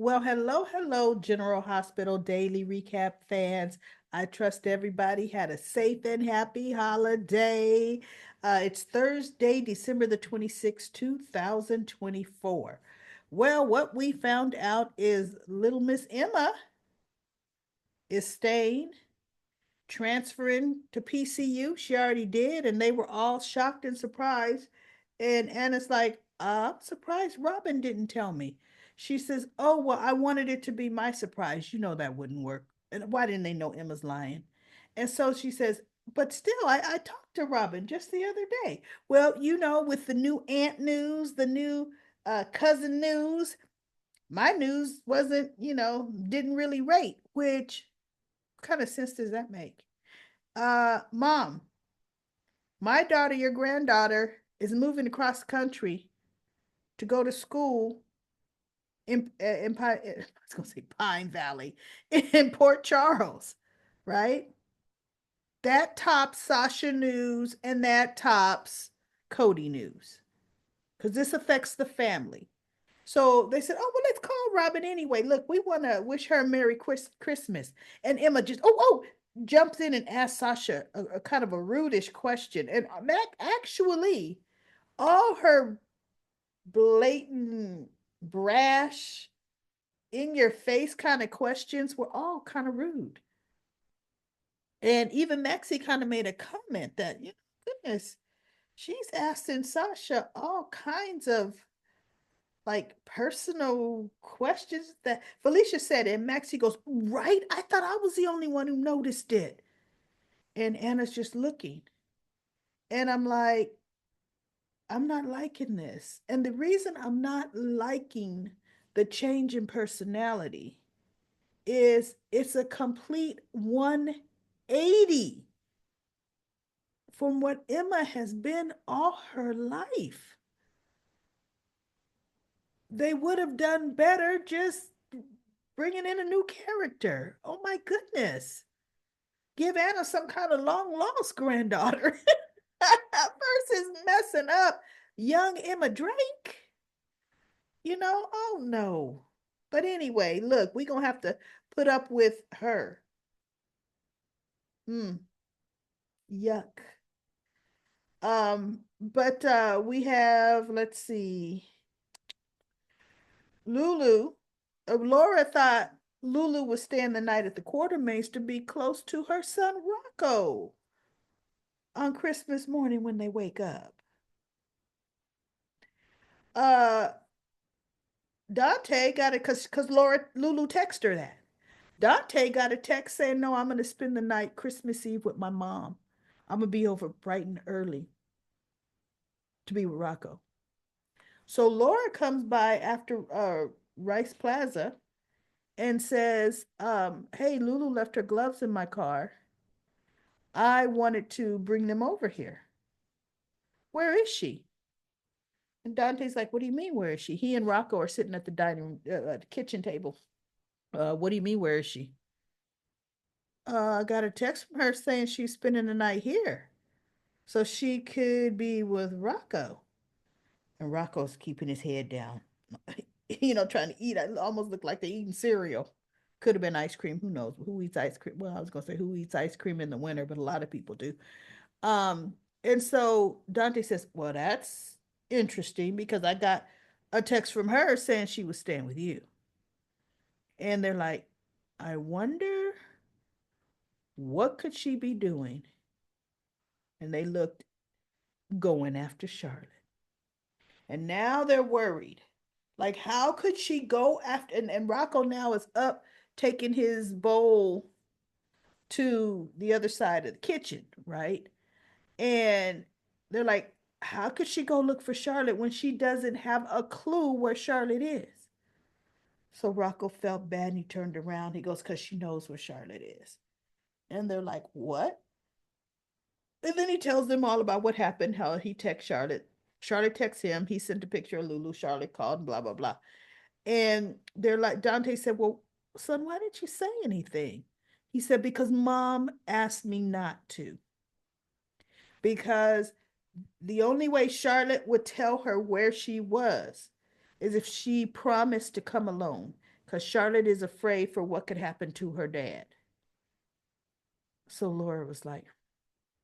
Well, hello, General Hospital Daily Recap fans. I trust everybody had a safe and happy holiday. It's Thursday, December the 26th, 2024. Well, what we found out is little Miss Emma is staying, transferring to PCU. She already did, and they were all shocked and surprised. And Anna's like, I'm surprised Robin didn't tell me. She says, oh, well, I wanted it to be my surprise. You know that wouldn't work. And why didn't they know Emma's lying? And so she says, but still, I talked to Robin just the other day. Well, with the new aunt news, the new cousin news, my news wasn't, didn't really rate, which kind of sense does that make? Mom, my daughter, your granddaughter, is moving across the country to go to school in Pine, I was going to say Pine Valley, in Port Charles, right? That tops Sasha News and that tops Cody News because this affects the family. So they said, oh, well, let's call Robin anyway. Look, we want to wish her a Merry Christmas. And Emma just, jumps in and asks Sasha a kind of a rudish question. And actually, all her blatant, brash, in your face kind of questions were all kind of rude. And even Maxie kind of made a comment that, goodness, she's asking Sasha all kinds of like personal questions that Felicia said. And Maxie goes, right? I thought I was the only one who noticed it. And Anna's just looking. And I'm like, I'm not liking this. And the reason I'm not liking the change in personality is it's a complete 180 from what Emma has been all her life. They would have done better just bringing in a new character. Oh my goodness. Give Anna some kind of long lost granddaughter versus messing up young Emma Drake. Oh no. But anyway, look, we're going to have to put up with her. Mm, yuck. But we have, let's see, Lulu. Laura thought Lulu was staying the night at the Quartermains to be close to her son Rocco on Christmas morning when they wake up. Uh, Dante got it because Lulu texted her that. Dante got a text saying, "No, I'm gonna spend the night Christmas Eve with my mom. I'm gonna be over bright and early to be with Rocco." So Laura comes by after Rice Plaza and says, "Hey, Lulu left her gloves in my car. I wanted to bring them over here. Where is she?" And Dante's like, "What do you mean, where is she?" He and Rocco are sitting at the the kitchen table. What do you mean, where is she? I got a text from her saying she's spending the night here. So she could be with Rocco. And Rocco's keeping his head down, trying to eat. It almost looked like they're eating cereal. Could have been ice cream. Who knows? Who eats ice cream? Well, I was going to say who eats ice cream in the winter, but a lot of people do. And so Dante says, well, that's interesting because I got a text from her saying she was staying with you. And they're like, I wonder what could she be doing? And they looked going after Charlotte. And now they're worried. Like, how could she go after? And Rocco now is up taking his bowl to the other side of the kitchen, right? And they're like, how could she go look for Charlotte when she doesn't have a clue where Charlotte is? So Rocco felt bad and he turned around. He goes, because she knows where Charlotte is. And they're like, what? And then he tells them all about what happened, how he texted Charlotte. Charlotte texts him. He sent a picture of Lulu. Charlotte called, blah, blah, blah. And they're like, Dante said, well, son, why didn't you say anything? He said, because mom asked me not to. Because the only way Charlotte would tell her where she was is if she promised to come alone. because Charlotte is afraid for what could happen to her dad. So Laura was like,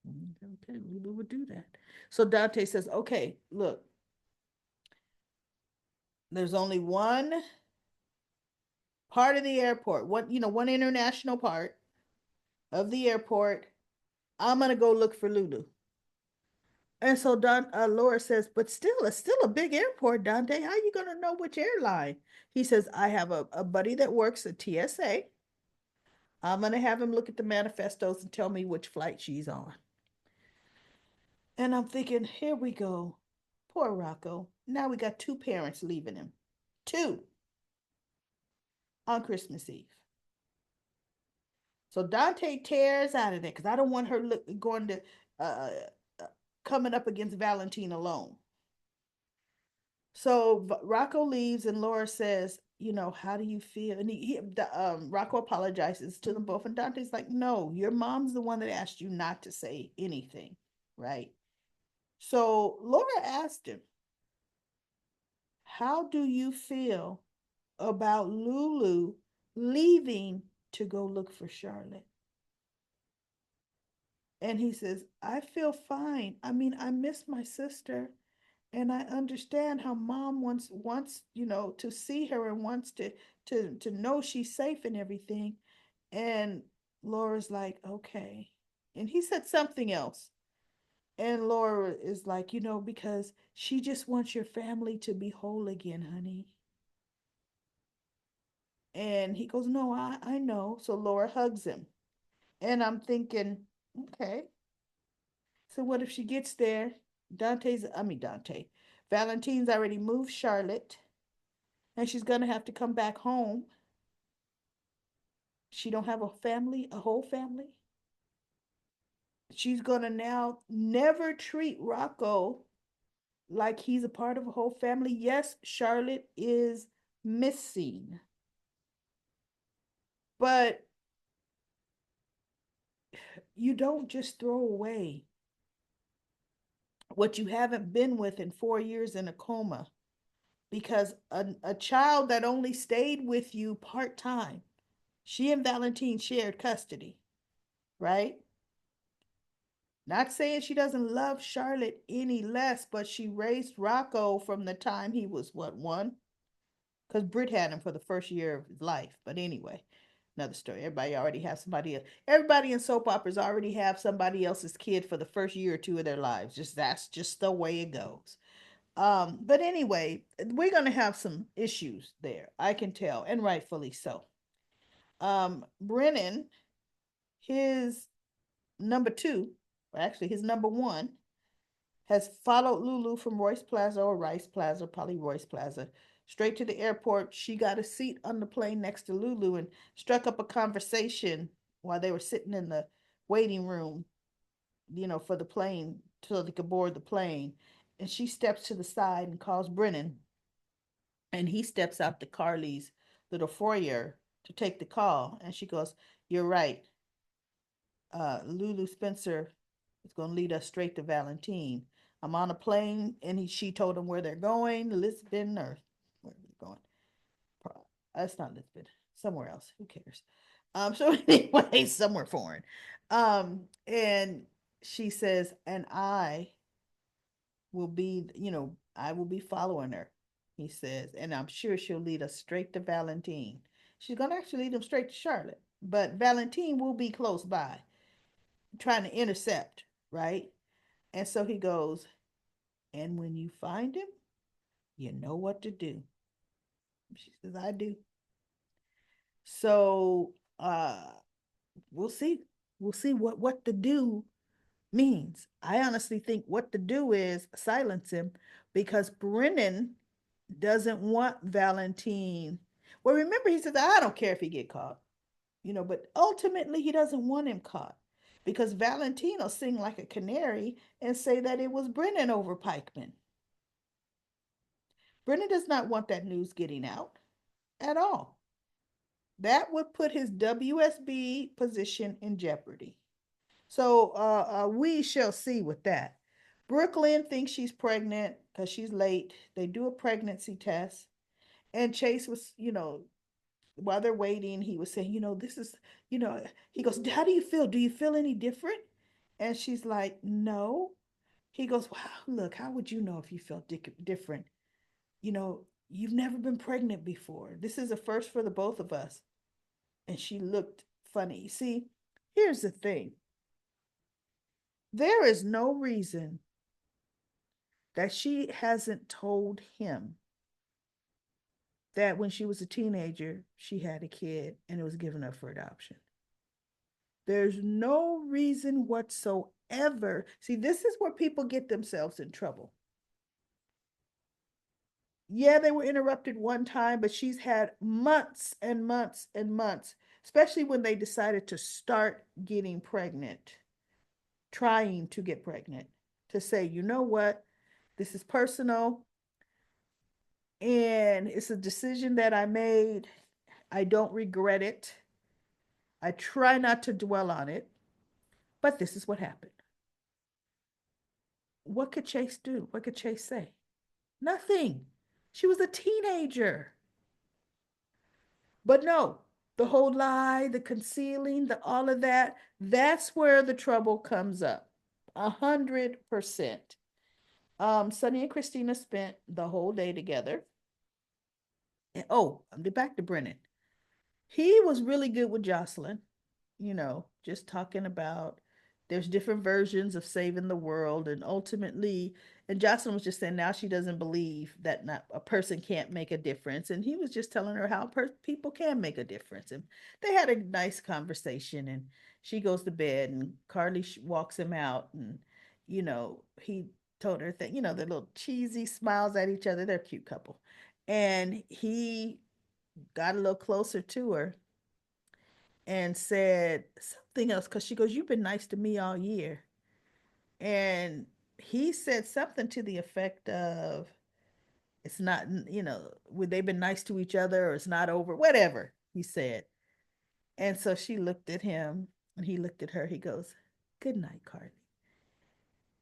okay, Lulu would do that. So Dante says, okay, look, there's only one part of the airport, one international part of the airport. I'm gonna go look for Lulu. And so Laura says, but still, it's still a big airport, Dante. How you gonna know which airline? He says, I have a buddy that works at TSA. I'm gonna have him look at the manifestos and tell me which flight she's on. And I'm thinking, here we go. Poor Rocco. Now we got two parents leaving him. Two on Christmas Eve. So Dante tears out of there because I don't want her going to uh, uh, coming up against Valentine alone. So Rocco leaves, and Laura says, how do you feel? And Rocco apologizes to them both, and Dante's like, no, your mom's the one that asked you not to say anything, right? So Laura asked him, how do you feel about Lulu leaving to go look for Charlotte? And he says, I feel fine. I mean, I miss my sister, and I understand how mom wants to see her and wants to know she's safe and everything. And Laura's like, okay. And he said something else. And Laura is like, because she just wants your family to be whole again, honey. And he goes, no, I know. So Laura hugs him. And I'm thinking, okay. So what if she gets there? Dante. Valentine's already moved Charlotte, and she's gonna have to come back home. She don't have a whole family. She's gonna now never treat Rocco like he's a part of a whole family. Yes, Charlotte is missing, but you don't just throw away what you haven't been with in 4 years in a coma because a child that only stayed with you part time, she and Valentine shared custody, right? Not saying she doesn't love Charlotte any less, but she raised Rocco from the time he was what, one? Because Britt had him for the first year of his life. But anyway, another story. Everybody already has somebody else. Everybody in soap operas already have somebody else's kid for the first year or two of their lives. That's just the way it goes. But anyway, we're gonna have some issues there, I can tell, and rightfully so. Brennan, his number two, or actually his number one, has followed Lulu from Royce Plaza or Rice Plaza, probably Royce Plaza, straight to the airport. She got a seat on the plane next to Lulu and struck up a conversation while they were sitting in the waiting room, for the plane so they could board the plane. And she steps to the side and calls Brennan, and he steps out to Carly's little foyer to take the call. And she goes, you're right. Lulu Spencer is going to lead us straight to Valentine. I'm on a plane, and she told him where they're going, Lisbon, or where are they going? That's not Lisbon, somewhere else. Who cares? So anyway, somewhere foreign. And she says, and I will be following her, he says, and I'm sure she'll lead us straight to Valentine. She's going to actually lead them straight to Charlotte, but Valentine will be close by, trying to intercept, right? And so he goes, and when you find him, you know what to do. She says, I do. So we'll see. We'll see what to do means. I honestly think what to do is silence him because Brennan doesn't want Valentine. Well, remember, he says, I don't care if he get caught, but ultimately he doesn't want him caught because Valentine will sing like a canary and say that it was Brennan over Pikeman. Brennan does not want that news getting out at all. That would put his WSB position in jeopardy. So we shall see with that. Brooklyn thinks she's pregnant because she's late. They do a pregnancy test. And Chase was, while they're waiting, he was saying, this is, you know, he goes, how do you feel? Do you feel any different? And she's like, no. He goes, wow, look, how would you know if you felt different? You've never been pregnant before. This is a first for the both of us. And she looked funny. See, here's the thing, there is no reason that she hasn't told him that when she was a teenager, she had a kid and it was given up for adoption. There's no reason whatsoever. See, this is where people get themselves in trouble. Yeah, they were interrupted one time, but she's had months and months and months, especially when they decided to start getting pregnant, trying to get pregnant, to say, you know what, this is personal and it's a decision that I made. I don't regret it. I try not to dwell on it, but this is what happened. What could Chase do? What could Chase say? Nothing. She was a teenager. But no, the whole lie, the concealing, the all of that, that's where the trouble comes up. 100%. Sonny and Christina spent the whole day together. And, oh, back to Brennan. He was really good with Jocelyn, just talking about there's different versions of saving the world. And ultimately, and Jocelyn was just saying now she doesn't believe that not a person can't make a difference. And he was just telling her how people can make a difference. And they had a nice conversation. And she goes to bed, and Carly walks him out. And, he told her that, the little cheesy smiles at each other. They're a cute couple. And he got a little closer to her and said something else because she goes, you've been nice to me all year. And he said something to the effect of, it's not, would they've been nice to each other or it's not over, whatever he said. And so she looked at him and he looked at her. He goes, good night, Carly.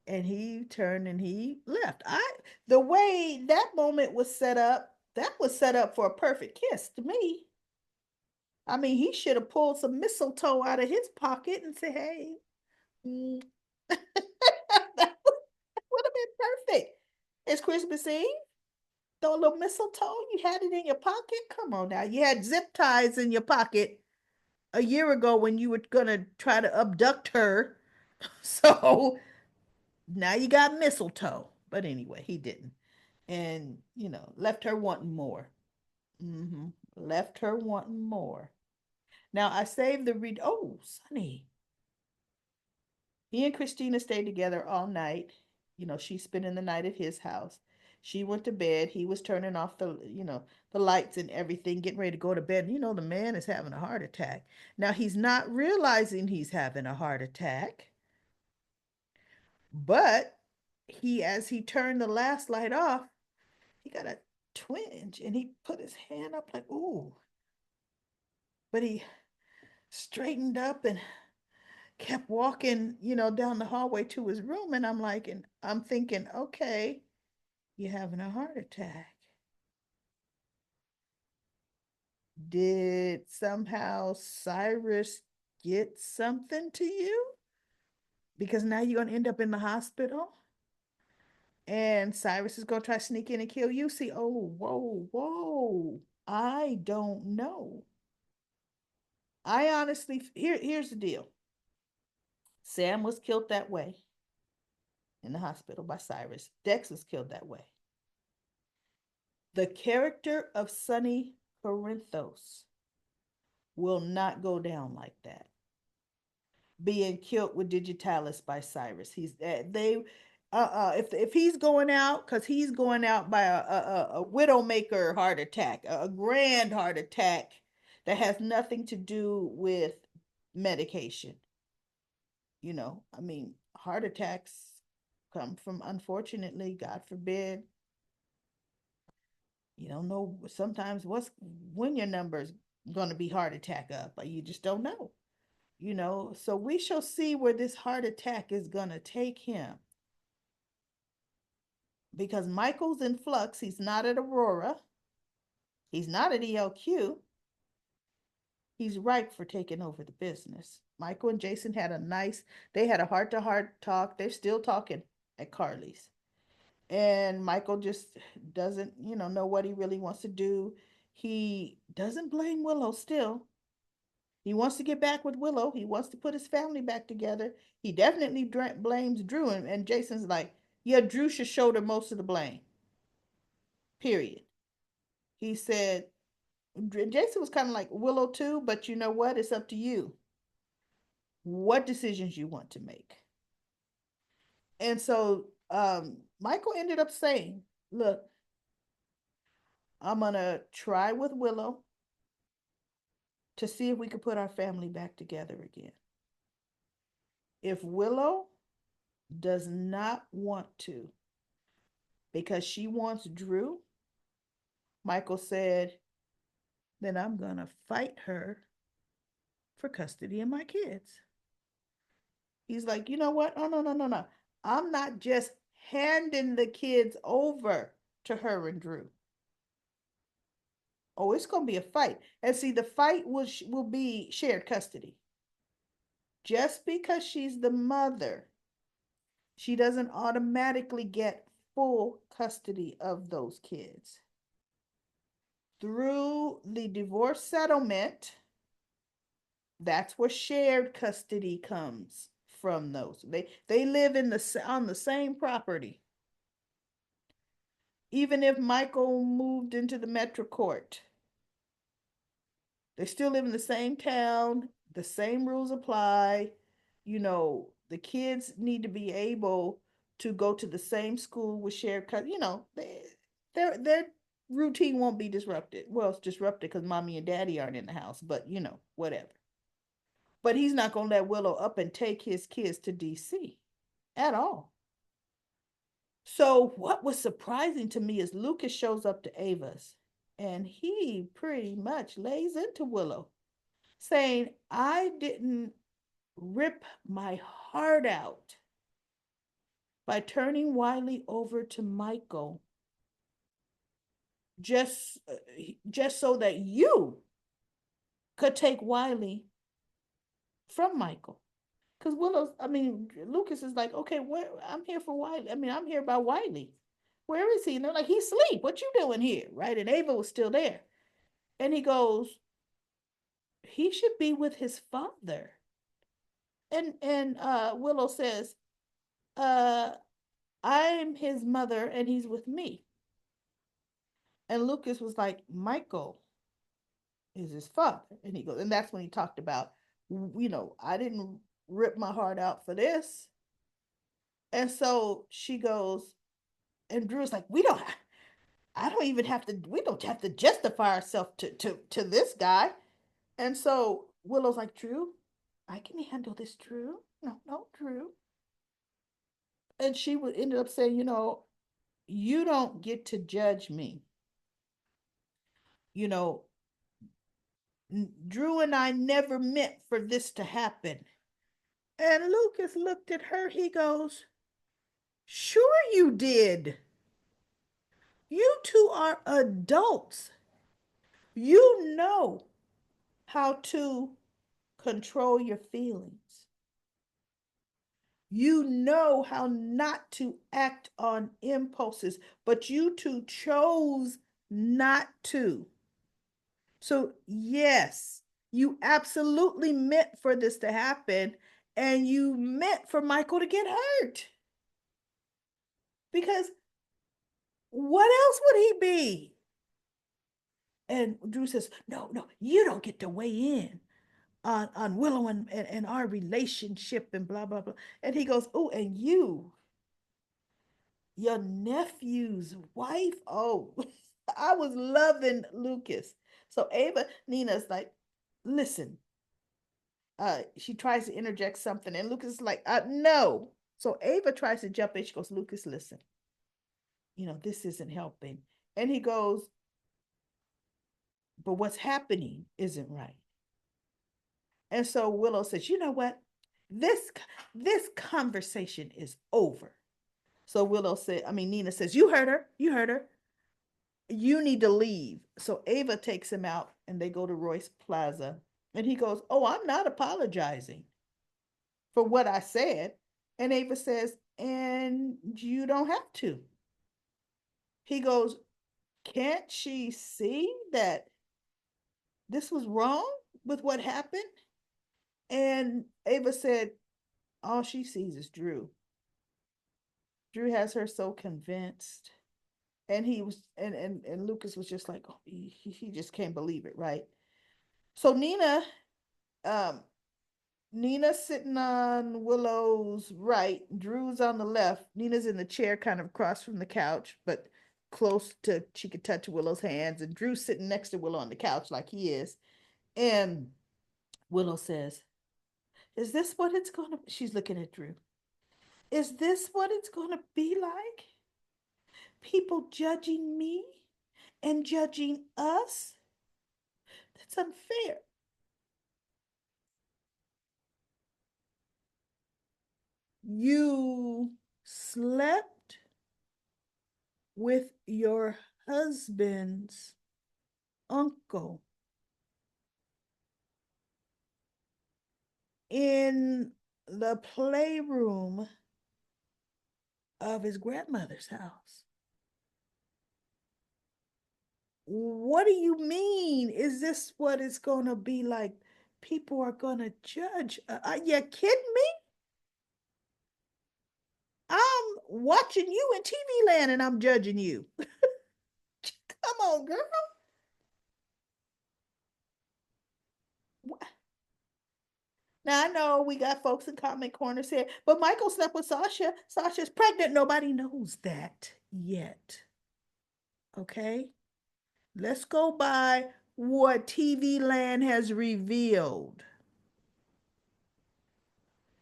And he turned and he left. The way that moment was set up, that was set up for a perfect kiss to me. I mean, he should have pulled some mistletoe out of his pocket and said, hey, mm. That would have been perfect. It's Christmas Eve. Throw a little mistletoe. You had it in your pocket. Come on now. You had zip ties in your pocket a year ago when you were going to try to abduct her. So now you got mistletoe. But anyway, he didn't. And, left her wanting more. Mm-hmm. Left her wanting more. Now I saved the read. Oh, Sonny. He and Christina stayed together all night. She's spending the night at his house. She went to bed. He was turning off the lights and everything, getting ready to go to bed. The man is having a heart attack. Now he's not realizing he's having a heart attack, but as he turned the last light off, he got a twinge and he put his hand up like, ooh. But he straightened up and kept walking, down the hallway to his room. And I'm thinking, okay, you're having a heart attack. Did somehow Cyrus get something to you? Because now you're going to end up in the hospital and Cyrus is going to try to sneak in and kill you. See, oh, whoa, whoa. I don't know. I honestly, here's the deal. Sam was killed that way in the hospital by Cyrus. Dex was killed that way. The character of Sonny Corinthos will not go down like that. Being killed with digitalis by Cyrus. He's they if he's going out, because he's going out by a widowmaker heart attack, a grand heart attack that has nothing to do with medication. I mean, heart attacks come from, unfortunately, God forbid, you don't know sometimes when your number's going to be heart attack up, but you just don't know. So we shall see where this heart attack is going to take him, because Michael's in flux. He's not at Aurora, he's not at ELQ, he's ripe for taking over the business. Michael and Jason they had a heart to heart talk. They're still talking at Carly's. And Michael just doesn't, know what he really wants to do. He doesn't blame Willow still. He wants to get back with Willow. He wants to put his family back together. He definitely blames Drew. And Jason's like, yeah, Drew should shoulder most of the blame. Period. He said, Jason was kind of like Willow too, but you know what? It's up to you. What decisions you want to make. And so Michael ended up saying, look, I'm going to try with Willow to see if we could put our family back together again. If Willow does not want to, because she wants Drew, Michael said, then I'm going to fight her for custody of my kids. He's like, you know what? Oh, no, no, no, no. I'm not just handing the kids over to her and Drew. Oh, it's going to be a fight. And see, the fight will be shared custody. Just because she's the mother, she doesn't automatically get full custody of those kids. Through the divorce settlement, that's where shared custody comes from those. They live on the same property. Even if Michael moved into the Metro Court, they still live in the same town, the same rules apply. The kids need to be able to go to the same school with shared custody. Their routine won't be disrupted. Well, it's disrupted because mommy and daddy aren't in the house, but whatever. But he's not going to let Willow up and take his kids to DC at all. So what was surprising to me is Lucas shows up to Ava's and he pretty much lays into Willow, saying, I didn't rip my heart out by turning Wiley over to Michael just so that you could take Wiley from Michael. Because Lucas is like, okay, I'm here for Wiley. I'm here by Wiley. Where is he? And they're like, he's asleep. What you doing here? Right? And Ava was still there. And he goes, he should be with his father. And Willow says, I'm his mother and he's with me. And Lucas was like, Michael is his father. And he goes, and that's when he talked about, I didn't rip my heart out for this. And so she goes, and Drew's like, we don't have to justify ourselves to this guy. And so Willow's like, Drew, I can handle this, Drew. No, Drew. And she would ended up saying, you don't get to judge me. Drew and I never meant for this to happen. And Lucas looked at her. He goes, sure you did. You two are adults. You know how to control your feelings. You know how not to act on impulses, but you two chose not to. So, yes, you absolutely meant for this to happen, and you meant for Michael to get hurt. Because what else would he be? And Drew says, no, you don't get to weigh in on Willow and our relationship and blah, blah, blah. And he goes, oh, and your nephew's wife. Oh, I was loving Lucas. So Nina's like, listen, she tries to interject something, and Lucas is like, no. So Ava tries to jump in. She goes, Lucas, listen, this isn't helping. And he goes, but what's happening isn't right. And so Willow says, you know what? This conversation is over. So Nina says, you heard her. You need to leave. So Ava takes him out and they go to Royce Plaza And he goes, "Oh, I'm not apologizing for what I said." And Ava says, "And you don't have to." He goes, "Can't she see that this was wrong with what happened?" And Ava said, "All she sees is Drew. Drew has her so convinced." And he was, and Lucas was just like, oh, he just can't believe it, right? So um, Nina's sitting on Willow's right, Drew's on the left. Nina's in the chair, kind of across from the couch, but close to she could touch Willow's hands. And Drew's sitting next to Willow on the couch, like he is. And Willow says, "Is this what it's gonna?" She's looking at Drew. "Is this what it's gonna be like? People judging me and judging us? That's unfair." "You slept with your husband's uncle in the playroom of his grandmother's house. What do you mean? Is this what it's going to be like? People are going to judge. Are you kidding me? I'm watching you in TV land and I'm judging you." Come on, girl. Now I know we got folks in comment corner saying, "But Michael slept with Sasha. Sasha's pregnant." Nobody knows that yet. Okay? Let's go by what TV Land has revealed.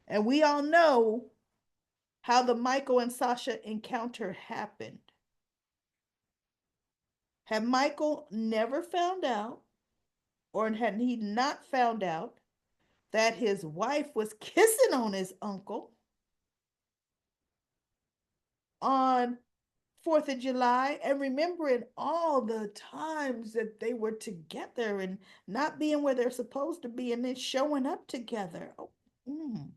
And we all know how the Michael and Sasha encounter happened. Had Michael never found out, or had he not found out that his wife was kissing on his uncle on 4th of July and remembering all the times that they were together and not being where they're supposed to be and then showing up together. Oh,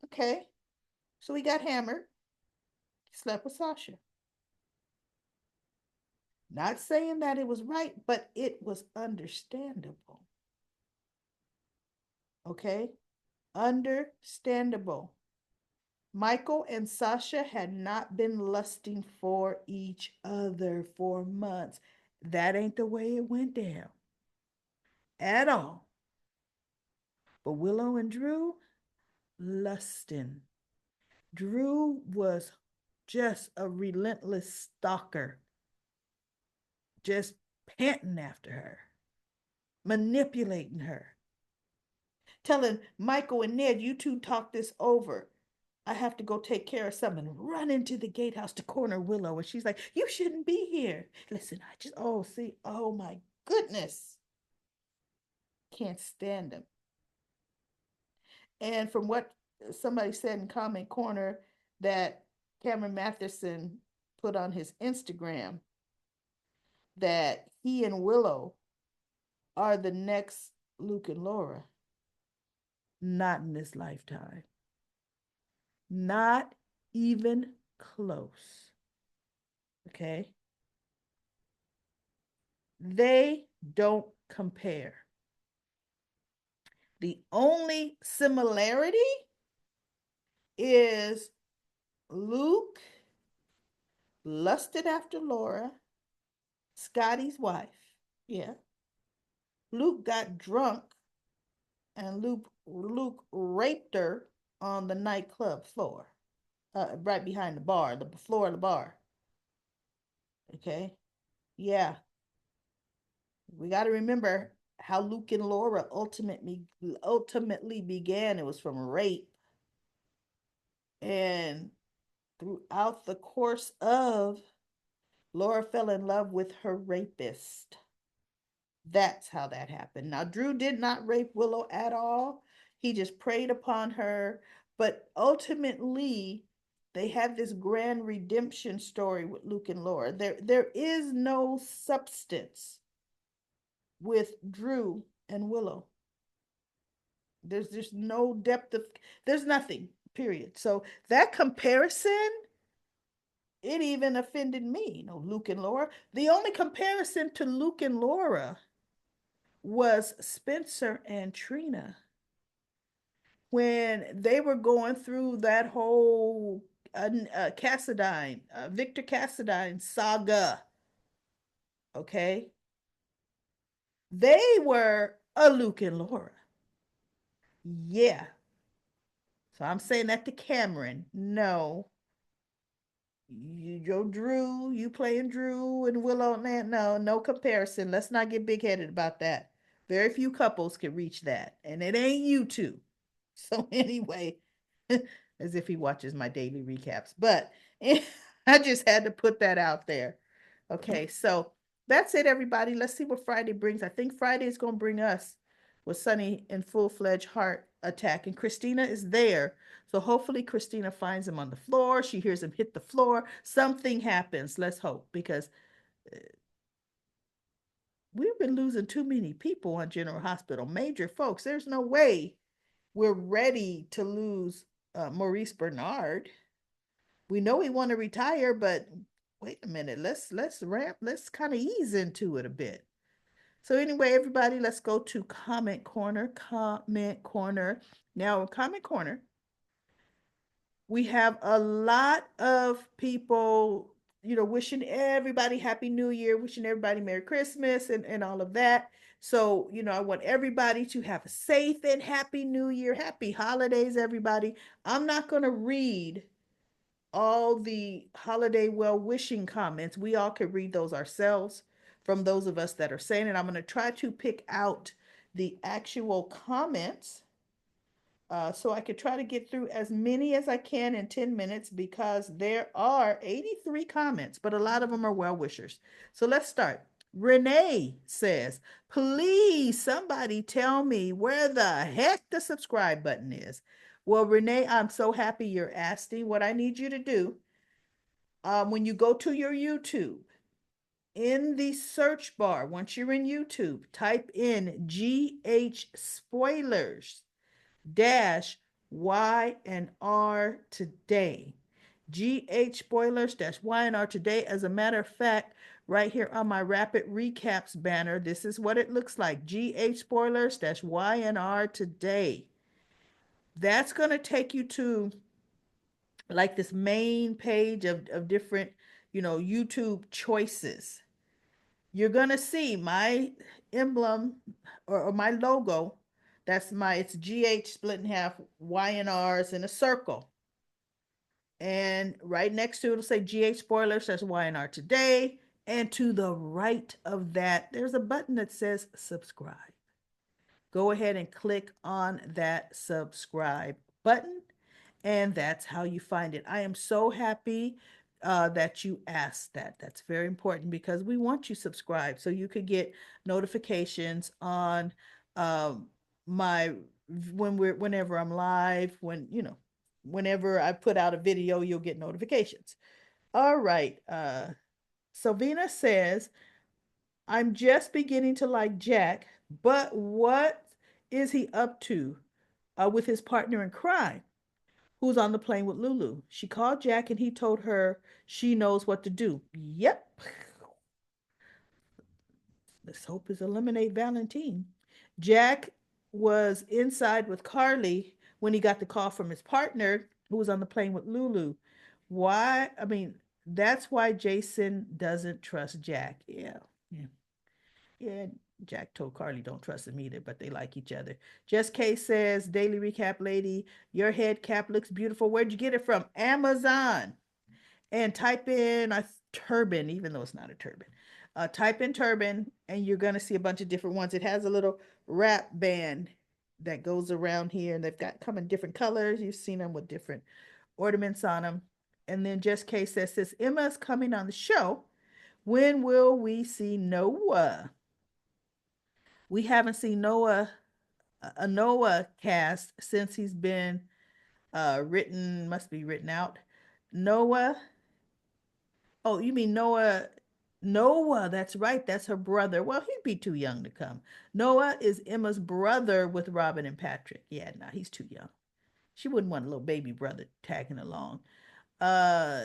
okay. So he got hammered, slept with Sasha. Not saying that it was right, but it was understandable. Okay? Understandable. Michael and Sasha had not been lusting for each other for months. That ain't the way it went down at all. But Willow and Drew, lusting. Drew was just a relentless stalker, just panting after her, manipulating her, telling Michael and Ned, "You two talk this over. I have to go take care of something." Run into the gatehouse to corner Willow. And she's like, "You shouldn't be here. Listen, I just, oh, see, oh my goodness. Can't stand him." And from what somebody said in comment corner that Cameron Matheson put on his Instagram, that he and Willow are the next Luke and Laura. Not in this lifetime. Not even close. Okay? They don't compare. The only similarity is Luke lusted after Laura, Scotty's wife. Yeah. Luke got drunk and Luke raped her on the nightclub floor, right behind the bar, the floor of the bar. Okay. Yeah. We got to remember how Luke and Laura ultimately began. It was from rape, and throughout the course of, Laura fell in love with her rapist. That's how that happened. Now, Drew did not rape Willow at all. He just preyed upon her. But ultimately, they had this grand redemption story with Luke and Laura. There is no substance with Drew and Willow. There's just no depth of, there's nothing, period. So that comparison, it even offended me. You know, Luke and Laura. The only comparison to Luke and Laura was Spencer and Trina when they were going through that whole Cassadine, Victor Cassadine saga. Okay, they were a Luke and Laura. Yeah. So I'm saying that to Cameron. No, Joe Drew, you playing Drew and Willow. Man, no, no comparison. Let's not get big headed about that. Very few couples can reach that, and it ain't you two. So anyway, as if he watches my daily recaps, but I just had to put that out there. Okay, so that's it, everybody. Let's see what Friday brings. I think Friday is going to bring us with Sonny in full-fledged heart attack, and Christina is there. So hopefully Christina finds him on the floor. She hears him hit the floor. Something happens. Let's hope, because we've been losing too many people on General Hospital, major folks. There's no way we're ready to lose Maurice Bernard. We know we want to retire, but wait a minute. Let's ramp. Let's kind of ease into it a bit. So anyway, everybody, let's go to comment corner. Comment corner. Now, in comment corner, we have a lot of people, you know, wishing everybody Happy New Year, wishing everybody Merry Christmas and all of that. So, you know, I want everybody to have a safe and Happy New Year. Happy holidays, everybody. I'm not going to read all the holiday well wishing comments. We all can read those ourselves from those of us that are saying it. I'm going to try to pick out the actual comments so I could try to get through as many as I can in 10 minutes because there are 83 comments, but a lot of them are well wishers. So let's start. Renee says, please somebody tell me where the heck the subscribe button is. Well, Renee, I'm so happy you're asking. What I need you to do when you go to your YouTube, in the search bar, once you're in YouTube, type in GH Spoilers dash Y and R today. GH Spoilers dash Y and R today. As a matter of fact, right here on my Rapid Recaps banner, this is what it looks like. GH Spoilers dash Y and R today. That's going to take you to like this main page of different, you know, YouTube choices. You're going to see my emblem or my logo. That's my, it's GH split in half, Y and R's in a circle. And right next to it, it'll say GH Spoilers, that's Y and R today. And to the right of that, there's a button that says subscribe. Go ahead and click on that subscribe button, and that's how you find it. I am so happy that you asked that. That's very important because we want you subscribed so you could get notifications on my whenever I'm live, when you know, whenever I put out a video, you'll get notifications. All right. Sylvina says, I'm just beginning to like Jack, but what is he up to with his partner in crime, who's on the plane with Lulu? She called Jack and he told her she knows what to do. Yep. Let's hope is eliminate Valentine. Jack was inside with Carly when he got the call from his partner who was on the plane with Lulu. Why? I mean, that's why Jason doesn't trust Jack. Yeah. Yeah. Yeah, Jack told Carly don't trust him either, but they like each other. Just K says, Daily Recap Lady, your head cap looks beautiful. Where'd you get it from? Amazon. And type in a turban, even though it's not a turban. Type in turban, and you're going to see a bunch of different ones. It has a little wrap band that goes around here, and they've got come in different colors. You've seen them with different ornaments on them. And then Just K says, Emma's coming on the show. When will we see Noah? We haven't seen a Noah cast since he's been must be written out. Noah. Oh, you mean Noah Noah, that's right. That's her brother. Well, he'd be too young to come. Noah is Emma's brother with Robin and Patrick. Yeah, no, he's too young. She wouldn't want a little baby brother tagging along. Uh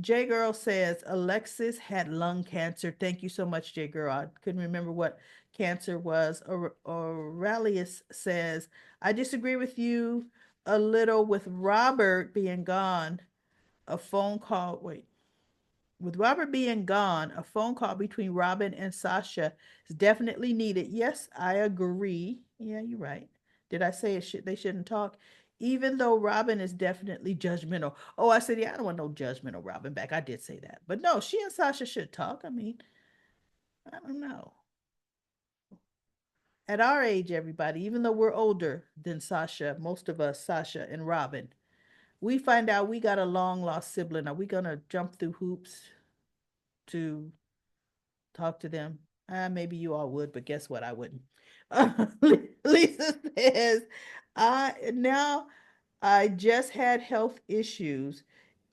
J Girl says Alexis had lung cancer. Thank you so much, J Girl. I couldn't remember what cancer was. Aurelius says, I disagree with you a little with Robert being gone. A phone call. Wait, with Robert being gone, a phone call between Robin and Sasha is definitely needed. Yes, I agree. Yeah, you're right. Did I say they shouldn't talk? Even though Robin is definitely judgmental. Oh, I said, yeah, I don't want no judgmental Robin back. I did say that. But no, she and Sasha should talk. I mean, I don't know. At our age, everybody, even though we're older than Sasha, most of us, Sasha and Robin, we find out we got a long lost sibling. Are we going to jump through hoops to talk to them? Maybe you all would, but guess what? I wouldn't. Lisa says, now I just had health issues,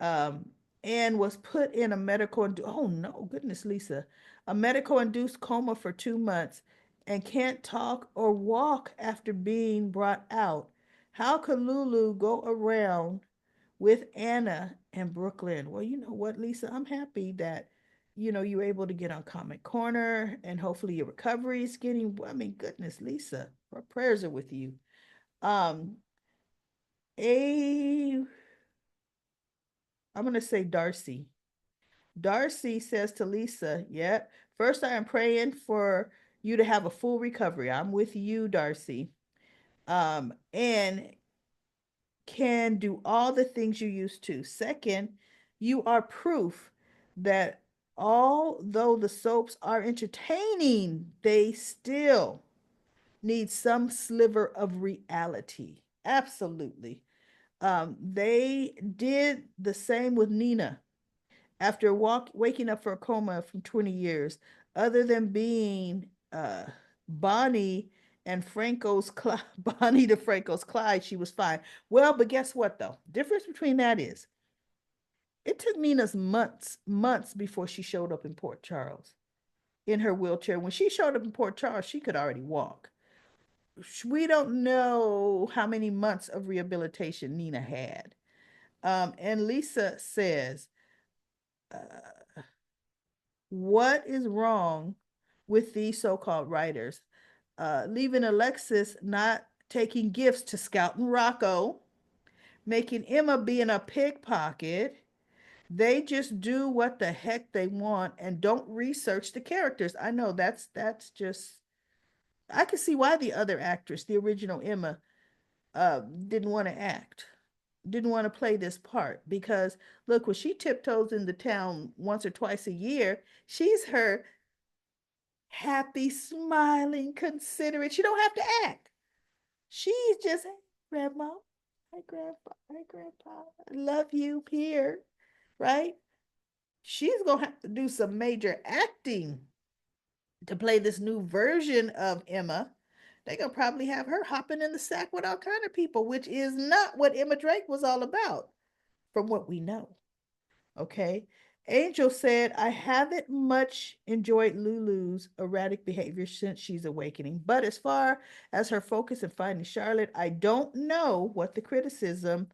um, and was put in a oh no, goodness, Lisa, a medical induced coma for 2 months and can't talk or walk after being brought out. How could Lulu go around with Anna and Brooklyn? Well, you know what, Lisa, I'm happy that you're able to get on Comic Corner and hopefully your recovery is getting, I mean, goodness, Lisa, our prayers are with you. Um, a I'm gonna say Darcy. Darcy says to Lisa, yeah, first I am praying for you to have a full recovery. I'm with you, Darcy. And can do all the things you used to. Second, you are proof that although the soaps are entertaining, they still need some sliver of reality. Absolutely. They did the same with Nina after waking up for a coma from 20 years. Other than being Bonnie and Franco's Bonnie to Franco's Clyde, she was fine. Well, but guess what though? Difference between that is it took Nina's months before she showed up in Port Charles in her wheelchair. When she showed up in Port Charles, she could already walk. We don't know how many months of rehabilitation Nina had. And Lisa says, what is wrong with these so-called writers? Leaving Alexis not taking gifts to Scout and Rocco, making Emma be in a pickpocket. They just do what the heck they want and don't research the characters. I know that's just, I can see why the other actress, the original Emma, didn't want to act, didn't want to play this part because look, when she tiptoes into town once or twice a year, she's her happy, smiling, considerate. She don't have to act. She's just, hey, grandma, hi grandpa, hi grandpa, I love you here, right? She's gonna have to do some major acting to play this new version of Emma. They're gonna probably have her hopping in the sack with all kind of people, which is not what Emma Drake was all about, from what we know. Okay. Angel said, I haven't much enjoyed Lulu's erratic behavior since she's awakening. But as far as her focus in finding Charlotte, I don't know what the criticism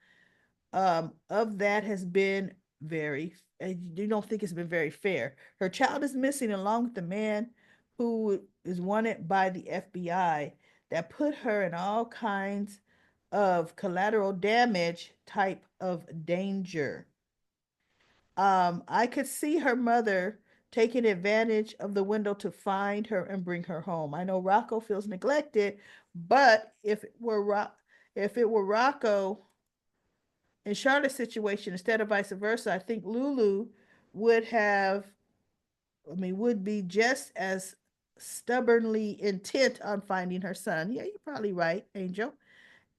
of that has been very, I do not think it's been very fair. Her child is missing along with the man who is wanted by the FBI that put her in all kinds of collateral damage type of danger. I could see her mother taking advantage of the window to find her and bring her home. I know Rocco feels neglected, but if it were Rocco in Charlotte's situation instead of vice versa, I think Lulu would have, I mean, would be just as stubbornly intent on finding her son. Yeah, you're probably right, Angel.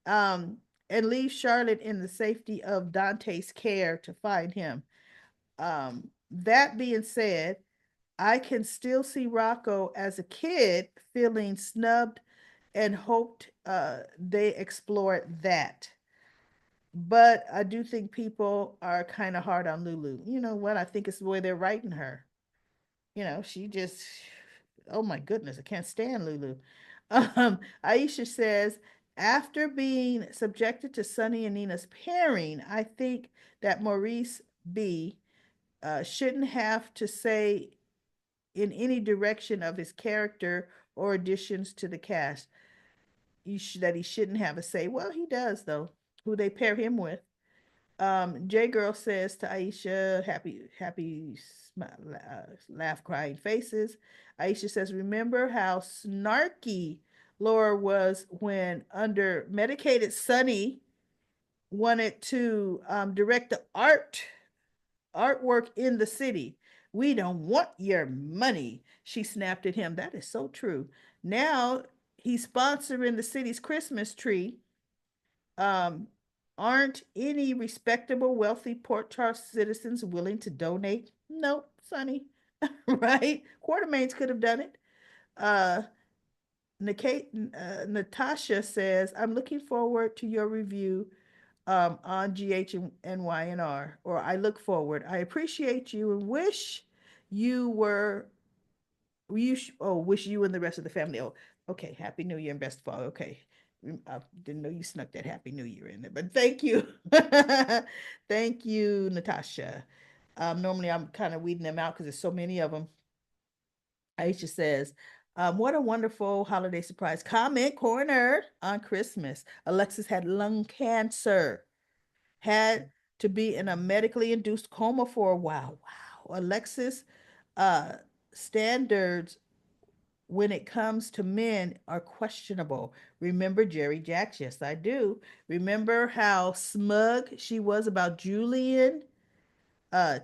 Um, and leave Charlotte in the safety of Dante's care to find him. That being said, I can still see Rocco as a kid feeling snubbed and hoped they explored that. But I do think people are kind of hard on Lulu. You know what? I think it's the way they're writing her. she just, oh my goodness, I can't stand Lulu. Aisha says, after being subjected to Sonny and Nina's pairing, I think that Maurice B shouldn't have to say in any direction of his character or additions to the cast. That he shouldn't have a say. Well, he does though. Who they pair him with. J Girl says to Aisha, happy laugh, crying faces. Aisha says, remember how snarky Laura was when under medicated Sonny wanted to direct the artwork in the city. We don't want your money, she snapped at him. That is so true. Now he's sponsoring the city's Christmas tree. Um, aren't any respectable, wealthy Port Charles citizens willing to donate? Nope, Sonny. Right? Quartermains could have done it. Uh, Natasha says, I'm looking forward to your review on GHNYNR, or I look forward. I appreciate you and wish you were, wish you and the rest of the family. Oh, okay. Happy New Year and best of all. Okay. I didn't know you snuck that Happy New Year in there, but thank you. Thank you, Natasha. Normally I'm kind of weeding them out because there's so many of them. Aisha says, what a wonderful holiday surprise. Comment corner on Christmas. Alexis had lung cancer, had to be in a medically induced coma for a while. Wow. Alexis, uh, standards when it comes to men are questionable. Remember Jerry Jacks? Yes, I do. Remember how smug she was about Julian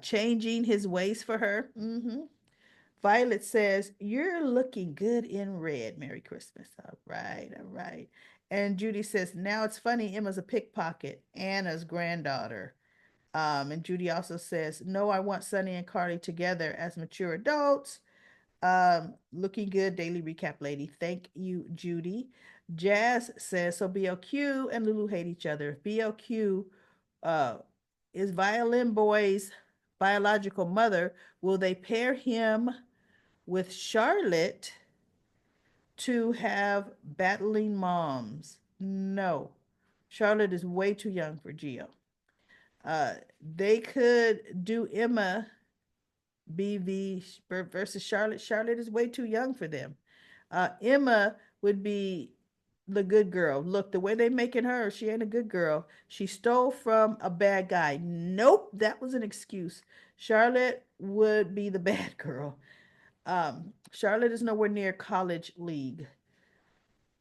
changing his ways for her? Mm-hmm. Violet says, you're looking good in red. Merry Christmas. All right, all right. And Judy says, now it's funny, Emma's a pickpocket, Anna's granddaughter. And Judy also says, no, I want Sonny and Carly together as mature adults. Looking good, daily recap lady. Thank you, Judy. Jazz says, so BLQ and Lulu hate each other. BLQ uh, is Violin Boy's biological mother. Will they pair him with Charlotte to have battling moms? No. Charlotte is way too young for Geo. They could do Emma BV versus Charlotte. Charlotte is way too young for them. Emma would be the good girl. Look, the way they making her, she ain't a good girl. She stole from a bad guy. Nope, that was an excuse. Charlotte would be the bad girl. Charlotte is nowhere near college league.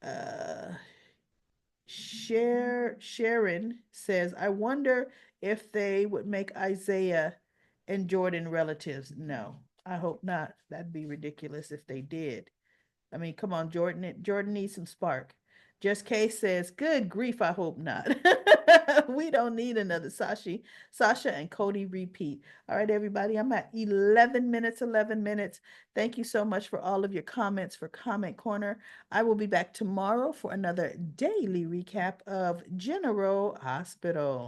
Uh, Sharon says, I wonder if they would make Isaiah and Jordan relatives. No, I hope not. That'd be ridiculous if they did. I mean, come on, Jordan needs some spark. Just Kay says, good grief, I hope not. We don't need another Sasha and Cody repeat. All right, everybody, I'm at 11 minutes, 11 minutes. Thank you so much for all of your comments for Comment Corner. I will be back tomorrow for another daily recap of General Hospital.